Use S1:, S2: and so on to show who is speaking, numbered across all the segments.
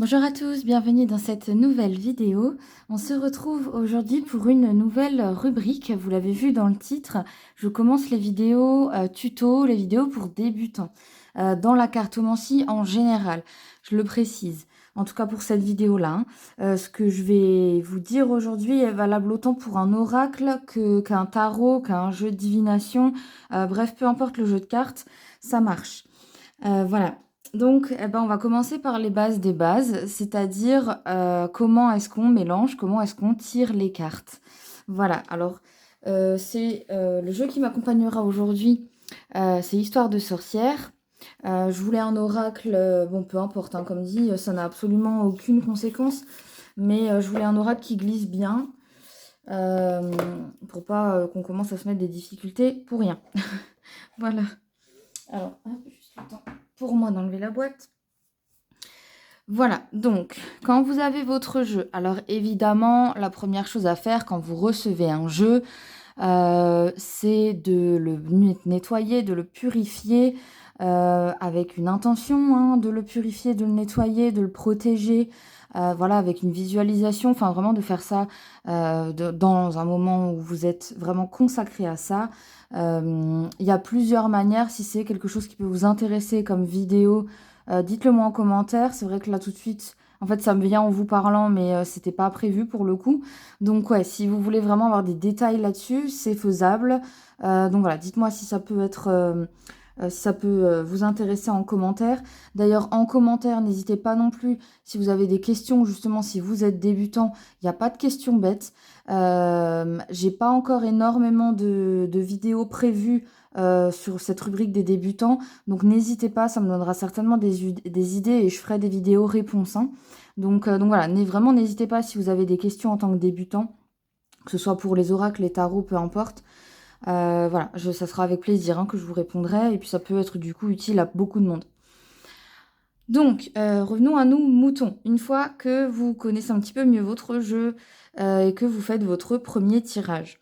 S1: Bonjour à tous, bienvenue dans cette nouvelle vidéo. On se retrouve aujourd'hui pour une nouvelle rubrique. Vous l'avez vu dans le titre, je commence les vidéos tuto, les vidéos pour débutants, dans la cartomancie en général, je le précise. En tout cas pour cette vidéo-là, hein. Ce que je vais vous dire aujourd'hui est valable autant pour un oracle qu'un tarot, qu'un jeu de divination. Bref, peu importe le jeu de cartes, ça marche. Voilà. Donc, on va commencer par les bases des bases, c'est-à-dire comment est-ce qu'on mélange, comment est-ce qu'on tire les cartes. Voilà, alors c'est le jeu qui m'accompagnera aujourd'hui, c'est Histoire de sorcière. Je voulais un oracle, bon peu importe, hein, comme dit, ça n'a absolument aucune conséquence, mais je voulais un oracle qui glisse bien, pour pas qu'on commence à se mettre des difficultés pour rien. Voilà. Alors, hop, juste le temps pour moi d'enlever la boîte. Voilà, donc quand vous avez votre jeu, alors évidemment, la première chose à faire quand vous recevez un jeu, c'est de le nettoyer, de le purifier avec une intention, hein, de le purifier, de le nettoyer, de le protéger, voilà, avec une visualisation, enfin vraiment de faire ça dans un moment où vous êtes vraiment consacré à ça. Il y a plusieurs manières, si c'est quelque chose qui peut vous intéresser comme vidéo, dites-le moi en commentaire. C'est vrai que là tout de suite, en fait ça me vient en vous parlant, mais c'était pas prévu pour le coup. Donc ouais, si vous voulez vraiment avoir des détails là-dessus, c'est faisable. Donc voilà, dites-moi si ça peut être, si ça peut vous intéresser en commentaire. D'ailleurs, en commentaire, n'hésitez pas non plus si vous avez des questions, justement, si vous êtes débutant, il n'y a pas de questions bêtes. J'ai pas encore énormément de vidéos prévues sur cette rubrique des débutants, donc n'hésitez pas, ça me donnera certainement des idées et je ferai des vidéos réponses, hein. Donc voilà, vraiment n'hésitez pas si vous avez des questions en tant que débutant, que ce soit pour les oracles, les tarots, peu importe. Voilà, ça sera avec plaisir, hein, que je vous répondrai, et puis ça peut être du coup utile à beaucoup de monde. Donc, revenons à nous, moutons. Une fois que vous connaissez un petit peu mieux votre jeu et que vous faites votre premier tirage,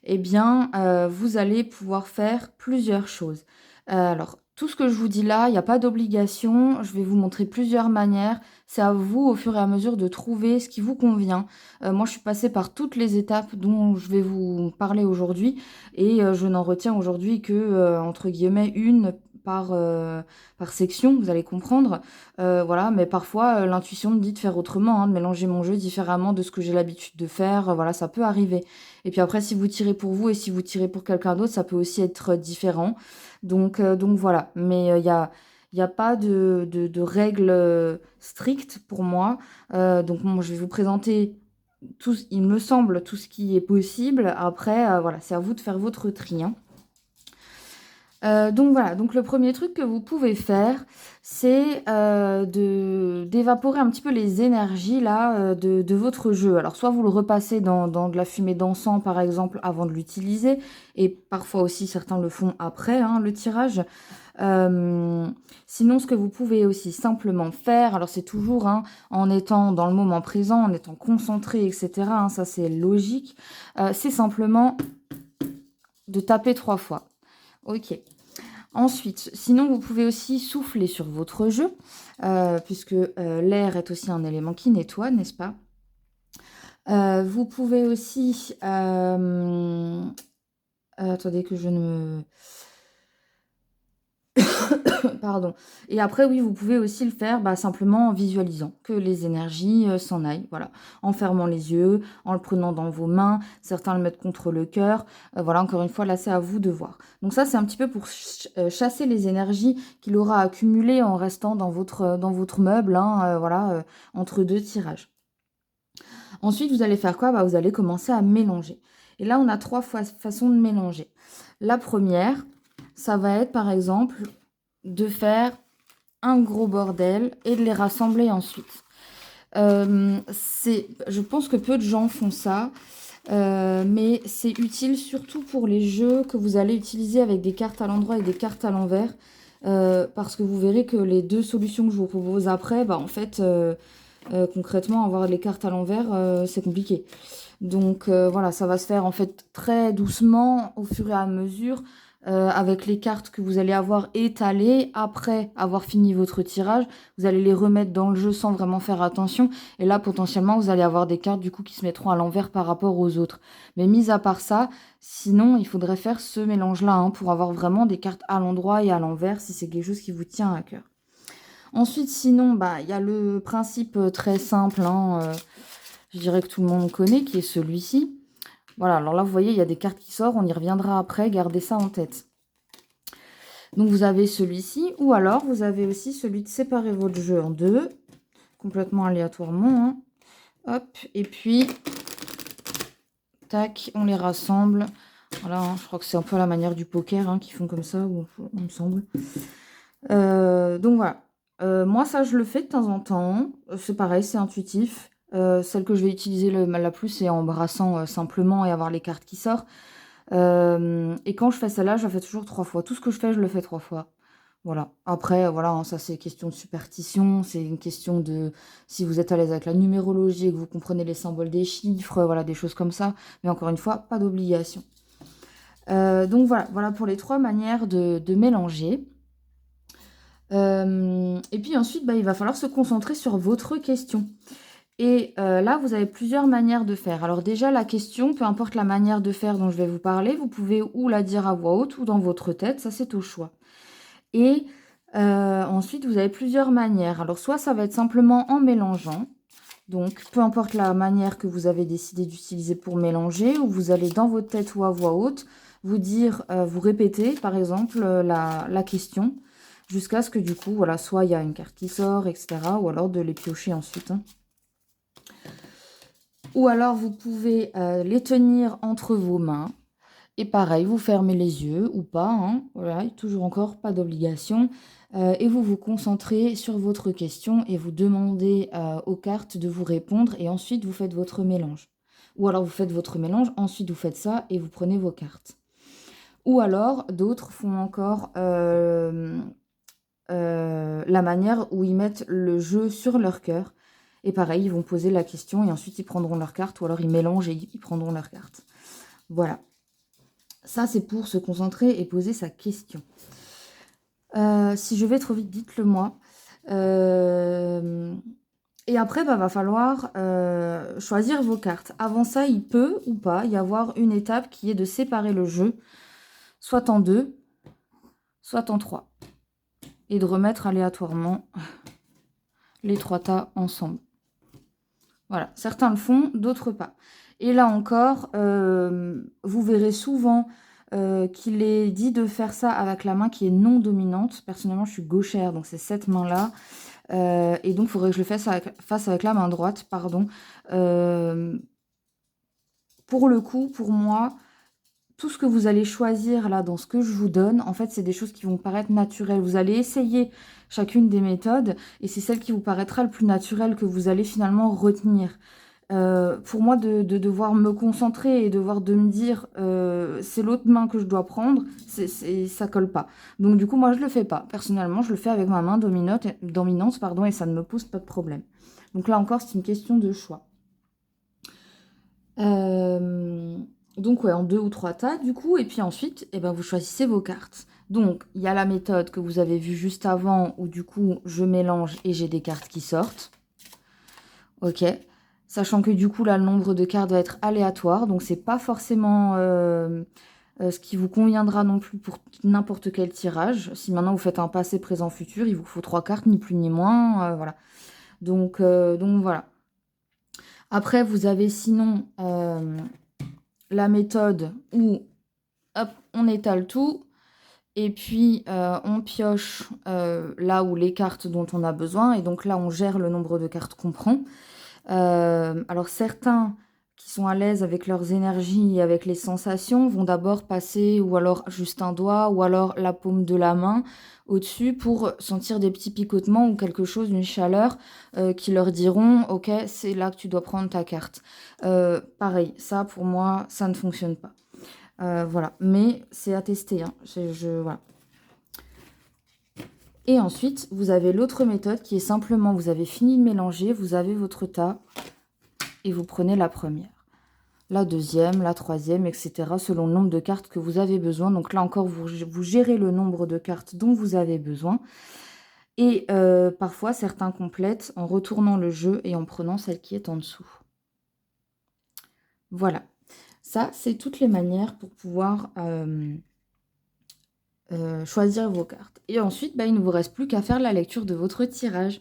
S1: eh bien, vous allez pouvoir faire plusieurs choses. Alors, tout ce que je vous dis là, il n'y a pas d'obligation. Je vais vous montrer plusieurs manières. C'est à vous, au fur et à mesure, de trouver ce qui vous convient. Moi, je suis passée par toutes les étapes dont je vais vous parler aujourd'hui. Et je n'en retiens aujourd'hui que, entre guillemets, une par section, vous allez comprendre. Voilà, mais parfois, l'intuition me dit de faire autrement, hein, de mélanger mon jeu différemment de ce que j'ai l'habitude de faire. Voilà, ça peut arriver. Et puis après, si vous tirez pour vous et si vous tirez pour quelqu'un d'autre, ça peut aussi être différent. Donc voilà. Mais il y a pas de règles strictes pour moi. Donc moi, je vais vous présenter tout, il me semble, tout ce qui est possible. Après, voilà, c'est à vous de faire votre tri, hein. Donc voilà, donc le premier truc que vous pouvez faire, c'est d'évaporer un petit peu les énergies là, de votre jeu. Alors soit vous le repassez dans de la fumée d'encens par exemple avant de l'utiliser, et parfois aussi certains le font après, hein, le tirage. Sinon, ce que vous pouvez aussi simplement faire, alors c'est toujours, hein, en étant dans le moment présent, en étant concentré, etc., hein, ça c'est logique, c'est simplement de taper 3 fois. Ok. Ensuite, sinon, vous pouvez aussi souffler sur votre jeu, puisque l'air est aussi un élément qui nettoie, n'est-ce pas? Vous pouvez aussi... attendez que je ne me... Pardon. Et après, oui, vous pouvez aussi le faire simplement en visualisant que les énergies s'en aillent, voilà. En fermant les yeux, en le prenant dans vos mains, certains le mettent contre le cœur. Voilà, encore une fois, là, c'est à vous de voir. Donc ça, c'est un petit peu pour chasser les énergies qu'il aura accumulées en restant dans votre meuble, hein, voilà, entre deux tirages. Ensuite, vous allez faire quoi? Vous allez commencer à mélanger. Et là, on a 3 façons de mélanger. La première, ça va être, par exemple, de faire un gros bordel et de les rassembler ensuite. Je pense que peu de gens font ça, mais c'est utile surtout pour les jeux que vous allez utiliser avec des cartes à l'endroit et des cartes à l'envers, parce que vous verrez que les deux solutions que je vous propose après, en fait, concrètement, avoir les cartes à l'envers, c'est compliqué. Donc voilà, ça va se faire en fait très doucement au fur et à mesure. avec les cartes que vous allez avoir étalées après avoir fini votre tirage. Vous allez les remettre dans le jeu sans vraiment faire attention. Et là, potentiellement, vous allez avoir des cartes du coup qui se mettront à l'envers par rapport aux autres. Mais mis à part ça, sinon, il faudrait faire ce mélange-là hein, pour avoir vraiment des cartes à l'endroit et à l'envers si c'est quelque chose qui vous tient à cœur. Ensuite, sinon, bah, y a le principe très simple, hein, je dirais que tout le monde connaît, qui est celui-ci. Voilà, alors là, vous voyez, il y a des cartes qui sortent, on y reviendra après, gardez ça en tête. Donc, vous avez celui-ci, ou alors, vous avez aussi celui de séparer votre jeu en deux, complètement aléatoirement. Hein. Hop, et puis, tac, on les rassemble. Voilà, hein, je crois que c'est un peu à la manière du poker, hein, qui font comme ça, il me semble. Donc, voilà. Moi, ça, je le fais de temps en temps. C'est pareil, c'est intuitif. Celle que je vais utiliser la plus, c'est en brassant simplement et avoir les cartes qui sortent. Et quand je fais celle-là, je la fais toujours 3 fois. Tout ce que je fais, je le fais 3 fois. Voilà. Après, voilà, hein, ça, c'est une question de superstition. C'est une question de si vous êtes à l'aise avec la numérologie et que vous comprenez les symboles des chiffres, voilà, des choses comme ça. Mais encore une fois, pas d'obligation. Donc, voilà pour les 3 manières de mélanger. Et puis ensuite, bah, il va falloir se concentrer sur votre question. Et là, vous avez plusieurs manières de faire. Alors déjà, la question, peu importe la manière de faire dont je vais vous parler, vous pouvez ou la dire à voix haute ou dans votre tête, ça c'est au choix. Et ensuite, vous avez plusieurs manières. Alors soit ça va être simplement en mélangeant. Donc, peu importe la manière que vous avez décidé d'utiliser pour mélanger, ou vous allez dans votre tête ou à voix haute, vous dire, vous répétez par exemple la question, jusqu'à ce que du coup, voilà, soit il y a une carte qui sort, etc. Ou alors de les piocher ensuite. Hein. Ou alors, vous pouvez les tenir entre vos mains. Et pareil, vous fermez les yeux ou pas. Hein, voilà, toujours encore, pas d'obligation. Et vous vous concentrez sur votre question et vous demandez aux cartes de vous répondre. Et ensuite, vous faites votre mélange. Ou alors, vous faites votre mélange, ensuite, vous faites ça et vous prenez vos cartes. Ou alors, d'autres font encore la manière où ils mettent le jeu sur leur cœur. Et pareil, ils vont poser la question et ensuite ils prendront leur carte ou alors ils mélangent et ils prendront leur carte. Voilà. Ça, c'est pour se concentrer et poser sa question. Si je vais trop vite, dites-le moi. Et après, bah, va falloir choisir vos cartes. Avant ça, il peut ou pas y avoir une étape qui est de séparer le jeu, soit en 2, soit en 3. Et de remettre aléatoirement les 3 tas ensemble. Voilà, certains le font, d'autres pas. Et là encore, vous verrez souvent qu'il est dit de faire ça avec la main qui est non dominante. Personnellement, je suis gauchère, donc c'est cette main-là. Et donc, il faudrait que je le fasse avec la main droite, pardon. Pour le coup, pour moi, tout ce que vous allez choisir là dans ce que je vous donne, en fait, c'est des choses qui vont paraître naturelles. Vous allez essayer chacune des méthodes et c'est celle qui vous paraîtra le plus naturelle que vous allez finalement retenir. Pour moi, de devoir me concentrer et de me dire c'est l'autre main que je dois prendre, ça colle pas. Donc du coup, moi, je le fais pas. Personnellement, je le fais avec ma main dominante, et ça ne me pose pas de problème. Donc là encore, c'est une question de choix. Donc ouais, en 2 ou 3 tas du coup, et puis ensuite, eh ben, vous choisissez vos cartes. Donc, il y a la méthode que vous avez vue juste avant, où du coup, je mélange et j'ai des cartes qui sortent. Ok. Sachant que du coup, là, le nombre de cartes va être aléatoire, donc c'est pas forcément ce qui vous conviendra non plus pour n'importe quel tirage. Si maintenant vous faites un passé, présent, futur, il vous faut 3 cartes, ni plus ni moins, voilà. Donc voilà. Après, vous avez sinon la méthode où hop, on étale tout et puis on pioche là où les cartes dont on a besoin et donc là on gère le nombre de cartes qu'on prend. Alors certains qui sont à l'aise avec leurs énergies et avec les sensations vont d'abord passer ou alors juste un doigt ou alors la paume de la main au-dessus pour sentir des petits picotements ou quelque chose, une chaleur qui leur diront « Ok, c'est là que tu dois prendre ta carte ». Pareil, ça pour moi, ça ne fonctionne pas. Voilà, mais c'est à tester. Hein. Voilà. Et ensuite, vous avez l'autre méthode qui est simplement, vous avez fini de mélanger, vous avez votre tas et vous prenez la première. la deuxième, la troisième, etc. selon le nombre de cartes que vous avez besoin. Donc là encore, vous gérez le nombre de cartes dont vous avez besoin. Et parfois, certains complètent en retournant le jeu et en prenant celle qui est en dessous. Voilà. Ça, c'est toutes les manières pour pouvoir choisir vos cartes. Et ensuite, bah, il ne vous reste plus qu'à faire la lecture de votre tirage.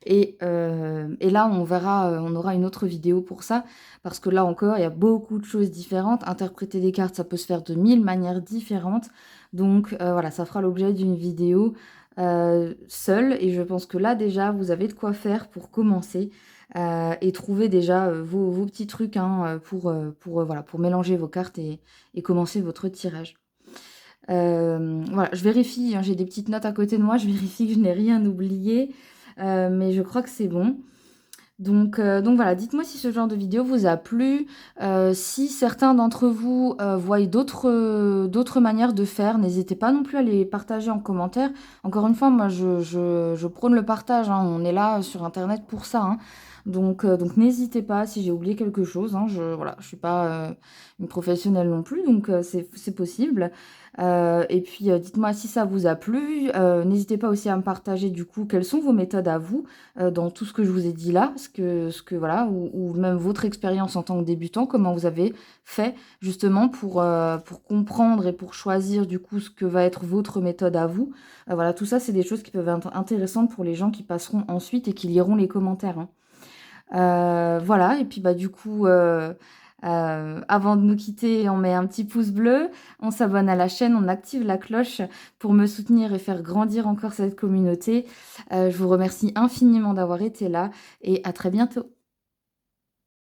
S1: Et là, on verra, on aura une autre vidéo pour ça, parce que là encore, il y a beaucoup de choses différentes. Interpréter des cartes, ça peut se faire de 1000 manières différentes. Donc voilà, ça fera l'objet d'une vidéo seule. Et je pense que là, déjà, vous avez de quoi faire pour commencer et trouver déjà vos petits trucs hein, voilà, pour mélanger vos cartes et commencer votre tirage. Voilà, je vérifie, hein, j'ai des petites notes à côté de moi, je vérifie que je n'ai rien oublié, mais je crois que c'est bon. Donc voilà, dites-moi si ce genre de vidéo vous a plu, si certains d'entre vous voient d'autres manières de faire, n'hésitez pas non plus à les partager en commentaire. Encore une fois, moi je prône le partage, hein, on est là sur internet pour ça, hein. Donc n'hésitez pas si j'ai oublié quelque chose, hein, voilà, je suis pas une professionnelle non plus, donc c'est possible. Et puis dites-moi si ça vous a plu, n'hésitez pas aussi à me partager du coup quelles sont vos méthodes à vous dans tout ce que je vous ai dit là, voilà, ou même votre expérience en tant que débutant, comment vous avez fait justement pour comprendre et pour choisir du coup ce que va être votre méthode à vous. Voilà, tout ça c'est des choses qui peuvent être intéressantes pour les gens qui passeront ensuite et qui liront les commentaires, hein. Voilà, et puis bah du coup, avant de nous quitter, on met un petit pouce bleu, on s'abonne à la chaîne, on active la cloche pour me soutenir et faire grandir encore cette communauté. Je vous remercie infiniment d'avoir été là et à très bientôt.